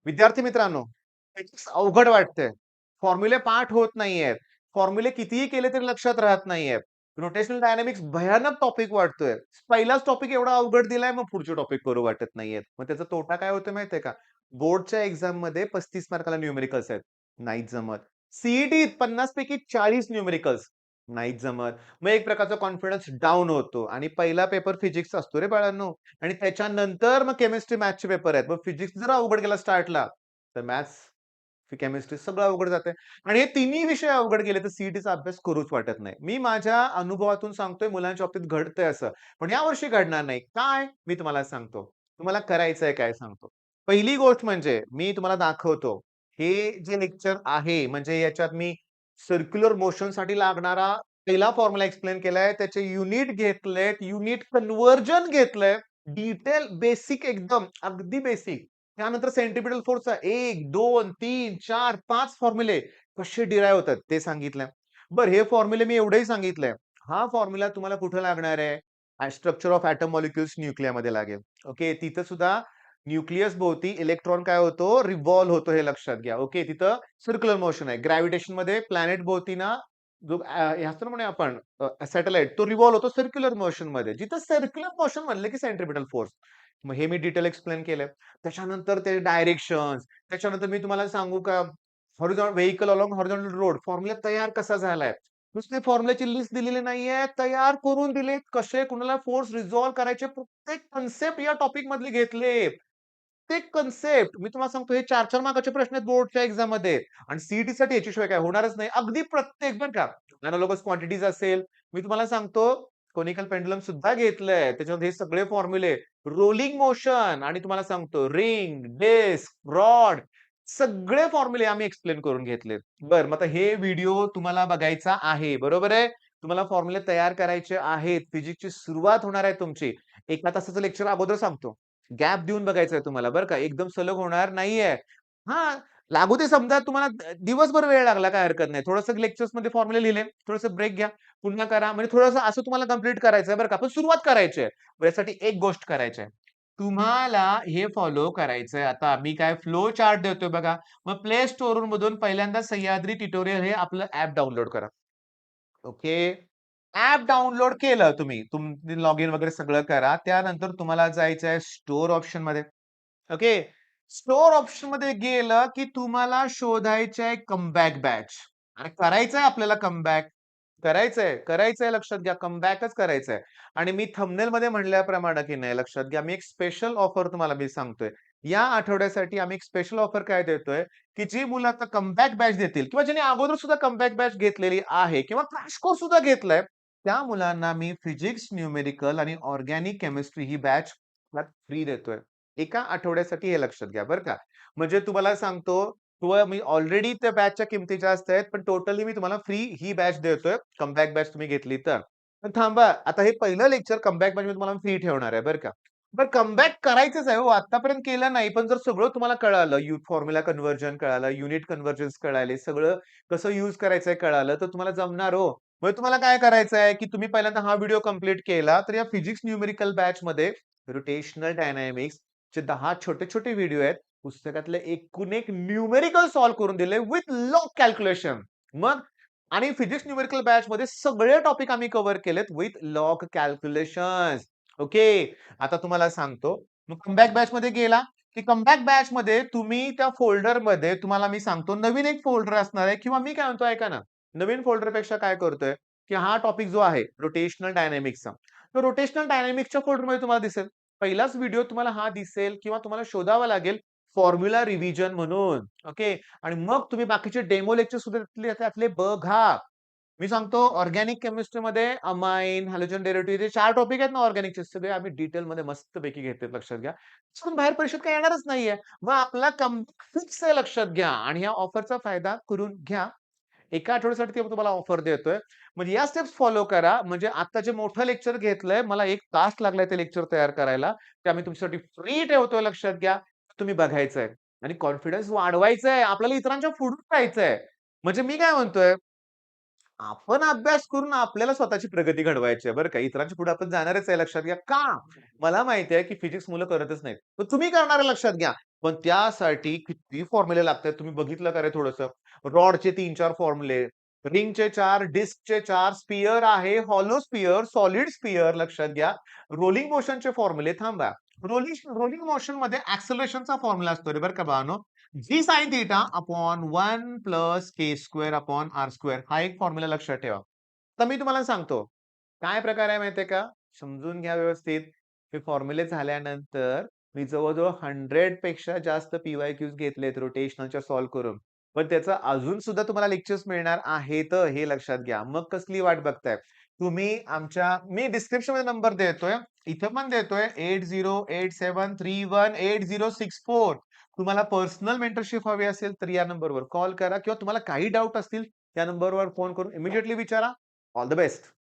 विद्यार्थी मित्रांनो, फिजिक्स अवघड वाटतंय. फॉर्म्युले पाठ होत नाहीयेत. फॉर्म्युले कितीही केले तरी लक्षात राहत नाहीयेत. रोटेशनल डायनामिक्स भयानक टॉपिक वाटतोय. पहिलाच टॉपिक एवढा अवघड दिलाय, मग पुढचे टॉपिक करू वाटत नाहीयेत. मग त्याचा तोटा काय होतोय माहितीये का? बोर्डच्या एक्झाममध्ये 35 मार्काला न्यूमेरिकल्स आहेत. नाहीच जमत. सीईटीत 50 पैकी 40 न्यूमेरिकल्स. नाहीच जमत. मग एक प्रकारचा कॉन्फिडन्स डाउन होतो आणि पहिला पेपर फिजिक्सचा असतो रे बाळांनो. आणि त्याच्यानंतर मग केमिस्ट्री, मॅथ्सचे पेपर आहेत. मग फिजिक्स जर अवघड गेला स्टार्टला, तर मॅथ्स, केमिस्ट्री सगळं अवघड जातंय. आणि हे तिन्ही विषय अवघड गेले तर सीईटीचा अभ्यास करूच वाटत नाही. मी माझ्या अनुभवातून सांगतोय मुलांच्या बाबतीत घडतंय असं. पण यावर्षी घडणार नाही. काय? मी तुम्हाला सांगतो. तुम्हाला करायचंय काय सांगतो. पहिली गोष्ट म्हणजे मी तुम्हाला दाखवतो. हे जे लेक्चर आहे म्हणजे याच्यात मी सर्क्युलर मोशनसाठी लागणारा पहिला फॉर्म्युला एक्सप्लेन केलाय. त्याचे युनिट घेतलेत, युनिट कन्व्हर्जन घेतलंय. डिटेल बेसिक एकदम अगदी बेसिक. त्यानंतर सेंट्रिपिटल फोर्सचा 1, 2, 3, 4, 5 फॉर्म्युले कसे डिराईव्ह होतात ते सांगितलंय. बरं हे फॉर्म्युले मी एवढंही सांगितलंय. हा फॉर्म्युला तुम्हाला कुठे लागणार आहे? स्ट्रक्चर ऑफ एटॉम मॉलिक्युल्स न्यूक्लियामध्ये लागेल. ओके. तिथं सुद्धा न्यूक्लियस भोवती इलेक्ट्रॉन काय होतो? रिव्हॉल्व होतो हे लक्षात घ्या. ओके. तिथं सर्क्युलर मोशन आहे. ग्रॅव्हिटेशनमध्ये प्लॅनेट भोवती ना जो हे असतं ना म्हणूया आपण सॅटेलाइट तो रिव्हॉल्व होतो सर्क्युलर मोशनमध्ये. जिथं सर्क्युलर मोशन म्हणलं की सेंट्रिपिटल फोर्स. मग हे मी डिटेल एक्सप्लेन केलंय. त्याच्यानंतर ते डायरेक्शन्स, त्याच्यानंतर मी तुम्हाला सांगू का vehicle along horizontal road formula तयार कसा झालाय. नुसते फॉर्म्युल्याची लिस्ट दिलेली नाहीये, तयार करून दिले. कसे कुणाला फोर्स रिझॉल्व्ह करायचे प्रत्येक कन्सेप्ट या टॉपिक मधले घेतले. प्रत्येक कन्सेप्ट मी तुम्हाला सांगतो हे 4-4 मार्काचे प्रश्न आहेत बोर्डच्या एक्झाममध्ये आणि सीईटीसाठी याच्याशिवाय काय होणारच नाही. अगदी प्रत्येक बरं का. एनालॉगस क्वांटिटीज असेल, मी तुम्हाला सांगतो कोनिकल पेंडुलम सुद्धा घेतलंय. त्याच्यामध्ये हे सगळे फॉर्म्युले, रोलिंग मोशन आणि तुम्हाला सांगतो रिंग, डिस्क, रॉड सगळे फॉर्म्युले आम्ही एक्सप्लेन करून घेतलेत. बरं, मग आता हे व्हिडिओ तुम्हाला बघायचा आहे, बरोबर आहे? तुम्हाला फॉर्म्युले तयार करायचे आहेत. फिजिक्सची सुरुवात होणार आहे तुमची. 1 तासाचं लेक्चर अगोदर सांगतो. गॅप देऊन बघायचंय तुम्हाला बरं का. एकदम सलग होणार नाहीये. हां, लागू दे समजा तुम्हाला दिवसभर वेळ लागला काही हरकत नाही. थोडंसं लेक्चर्समध्ये फॉर्म्युले लिहिले, थोडंसं ब्रेक घ्या, पुन्हा करा. म्हणजे थोडंसं असं तुम्हाला कंप्लीट करायचंय बरं का. पण सुरुवात करायची आहे. यासाठी एक गोष्ट करायची आहे. तुम्हाला हे फॉलो करायचंय. आता मी काय फ्लो चार्ट देतोय बघा. मग प्ले स्टोअरमधून पहिल्यांदा सह्याद्री ट्युटोरियल हे आपलं ॲप डाउनलोड करा. ओके. ॲप डाउनलोड केलं तुम्ही लॉगिन वगैरे सगळं करा. त्यानंतर तुम्हाला जायचं आहे स्टोअर ऑप्शनमध्ये. ओके. स्टोअर ऑप्शनमध्ये गेलं, की तुम्हाला शोधायचं आहे कमबॅक बॅच आणि करायचंय आपल्याला कमबॅक. करायचंय लक्षात घ्या. कमबॅकच करायचंय आणि मी थंबनेलमध्ये म्हणल्याप्रमाणे की नाही लक्षात घ्या, मी एक स्पेशल ऑफर तुम्हाला मी सांगतोय. या आठवड्यासाठी आम्ही एक स्पेशल ऑफर काय देतोय, की जी मुलं आता कमबॅक बॅच देतील किंवा ज्यांनी अगोदर सुद्धा कमबॅक बॅच घेतलेली आहे किंवा क्रॅश कोर्स सुद्धा घेतलाय, त्या मुलांना मी फिजिक्स, न्यूमेरिकल आणि ऑर्गॅनिक केमिस्ट्री ही बॅच फ्री देतोय. एका आठवड्यासाठी हे लक्षात घ्या बरं का. म्हणजे तुम्हाला सांगतो किंवा मी ऑलरेडी त्या बॅचच्या किमती जास्त आहेत, पण टोटली मी तुम्हाला फ्री ही बॅच देतोय. कमबॅक बॅच तुम्ही घेतली तर. पण थांबा, आता हे पहिलं लेक्चर कमबॅक बॅच मी तुम्हाला फ्री ठेवणार आहे बरं का. बरं कमबॅक करायचंच आहे हो. आत्तापर्यंत केलं नाही. पण जर सगळं तुम्हाला कळालं, फॉर्म्युला कन्व्हर्जन कळालं, युनिट कन्व्हर्जन्स कळाले, सगळं कसं युज करायचंय कळालं, तर तुम्हाला जमणार हो. मग तुम्हाला काय करायचंय, की तुम्ही पहिल्यांदा हा व्हिडिओ कंप्लीट केला, तर या फिजिक्स न्यूमेरिकल बॅचमध्ये रोटेशनल डायनॅमिक्स चे 10 छोटे-छोटे व्हिडिओ आहेत. पुस्तकातले एकूण एक न्यूमेरिकल सॉल्व्ह करून दिले विथ लॉग कॅल्क्युलेशन. मग आणि फिजिक्स न्यूमेरिकल बॅचमध्ये सगळे टॉपिक आम्ही कव्हर केलेत विथ लॉग कॅल्क्युलेशन्स. ओके. आता तुम्हाला सांगतो. मग कमबॅक बॅचमध्ये गेला, की कमबॅक बॅचमध्ये तुम्ही त्या फोल्डरमध्ये तुम्हाला मी सांगतो नवीन एक फोल्डर असणार आहे किंवा मी काय म्हणतो ऐका ना, नवीन फोल्डरपेक्षा काय करतोय, की हा टॉपिक जो आहे रोटेशनल डायनॅमिक्सचा. तर रोटेशनल डायनॅमिक्सच्या फोल्डरमध्ये तुम्हाला दिसेल. पहिलाच व्हिडिओ तुम्हाला हा दिसेल किंवा तुम्हाला शोधावा लागेल फॉर्म्युला रिव्हिजन म्हणून. ओके. आणि मग तुम्ही बाकीचे डेमो लेक्चर सुद्धा त्यातले बघा. मी सांगतो ऑर्गॅनिक केमिस्ट्रीमध्ये अमाइन, हॅलोजन डेरिव्हेटिव्ह जे 4 टॉपिक आहेत ना ऑर्गॅनिकचे सगळे आम्ही डिटेलमध्ये मस्तपैकी घेतलेत लक्षात घ्या. त्याच्यातून बाहेर परीक्षेत काही येणारच नाहीये. मग आपला फिक्स आहे लक्षात घ्या आणि या ऑफरचा फायदा करून घ्या. एका आठवड्यासाठी ते तुम्हाला ऑफर देतोय. म्हणजे या स्टेप्स फॉलो करा. म्हणजे आता जे मोठं लेक्चर घेतलंय, मला 1 तास लागलाय ते लेक्चर तयार करायला. ते आम्ही तुमच्यासाठी फ्री ठेवतोय लक्षात घ्या. तुम्ही बघायचंय आणि कॉन्फिडन्स वाढवायचा आहे. आपल्याला इतरांच्या पुढे जायचंय. म्हणजे मी काय म्हणतोय, आपण अभ्यास करून आपल्याला स्वतःची प्रगती घडवायची आहे बरं का. इतरांच्या पुढे आपण जाणारच आहे लक्षात घ्या. का? मला माहिती आहे की फिजिक्स मुलं करतच नाहीत. तर तुम्ही करणार आहे लक्षात घ्या. पण त्यासाठी किती फॉर्म्युले लागतात तुम्ही बघितलं का रे थोडंसं? रॉडचे 3-4 फॉर्म्युले, रिंगचे 4, डिस्कचे 4, स्फिअर आहे, हॉलो स्फिअर, सॉलिड स्फिअर लक्षात घ्या. रोलिंग मोशनचे फॉर्म्युले थांबा. रोलिंग मोशनमध्ये एक्सेलरेशनचा फॉर्म्युला असतो रे बरं का बाळांनो. जी sin थिटा अपॉन 1 प्लस के स्क्वेअर अपॉन आर स्क्वेअर हा एक फॉर्म्युला लक्षात ठेवा. तर मी तुम्हाला सांगतो. काय प्रकार आहे माहिती का? समजून घ्या व्यवस्थित. हे फॉर्म्युले झाल्यानंतर मी जवळ-जवळ 100 पेक्षा जास्त पी-वाय-क्यूज घेतलेत रोटेशनलच्या सॉल्व्ह करून. पण त्याचं अजून सुद्धा तुम्हाला लेक्चर्स मिळणार आहेत हे लक्षात घ्या. मग कसली वाट बघताय? तुम्ही मी डिस्क्रिप्शनमध्ये नंबर देतोय. इथं पण देतोय 8087318064. तुम्हाला पर्सनल मेंटरशिप हवी असेल तर या नंबरवर कॉल करा किंवा तुम्हाला काही डाउट असतील त्या नंबरवर फोन करून इमिडिएटली विचारा. All the best.